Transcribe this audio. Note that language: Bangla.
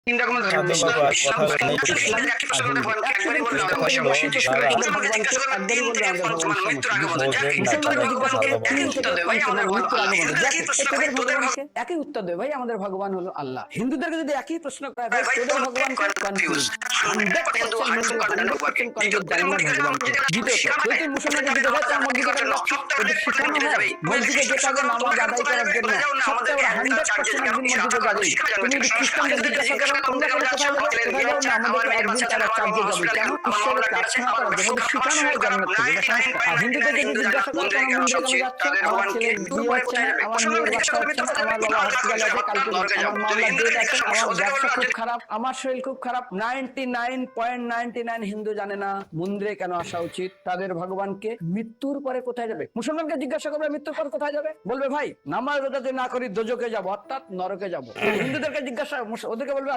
তিন রকমের ধর্ম সাধু ইসলাম বাবা ইসলাম কথা হলো একবারই বললো একবারই বললো কথা হলো মুসলমানকে জিজ্ঞাসা করলো দিন থেকে ফরমান মৃত্যুর আগে বলতো যাকে বোঝেন না ভগবানকে কথা একই বলেন। উত্তর দেবে ভাই আমাদের মৃত্যুর আগে বলতো যাকে প্রশ্ন করে তোদের ভগবানকে একই উত্তর দেবে ভাই আমাদের ভগবান হলো আল্লাহ। হিন্দুদেরকে যদি একই প্রশ্ন করা হয় ভাই তোদের তোর ভগবান কনফিউজ 100% হিন্দু 100% কনফিউজ তোদের মধ্যে ভগবানকে। দ্বিতীয়ত যদি মুসলমানকে জিজ্ঞাসা হয় তার মসজিদে কেন যাচ্ছিস? ওদের শেখানো হয় মসজিদে যেতে হবে নামাজ আদায় করার জন্য। সপ্তাহে ওরা 100% একদিন মসজিদে যাবেই। তুমি যদি খ্রিস্টানদের জিজ্ঞাসা করো তোমরা কোথায় যাবে? কোথায় যাও না? আমাদেরকে একদিন তারা চার্জে যাবে। কেন? ঈশ্বরের প্রার্থনা করার জন্য। ওদের শেখানো হয় জন্ম থেকে, এটা সংস্কার। আর হিন্দুদেরকে যদি জিজ্ঞাসা করো কোন মন্দিরে কেন যাচ্ছ? আমার ছেলের বিয়ে হচ্ছে না, আমার মেয়ের বাচ্চা হচ্ছে না, আমার বাবা হসপিটালে আছে, কালকে আমার মামলার ডেট আছে, আমার ব্যবসা খুব খারাপ, আমার শরীর খুব খারাপ। 99.99 হিন্দু জানে না মন্দিরে কেন আসা উচিত, তাদের ভগবানকে মৃত্যুর পরে কোথায় যাবে। মুসলমানকে জিজ্ঞাসা করবে মৃত্যুর পর কোথায় যাবে, বলবে ভাই নামাজ রোজা যদি না করি দোজকে যাবো, অর্থাৎ নরকে যাবো। হিন্দুদেরকে জিজ্ঞাসা ওদেরকে বলবে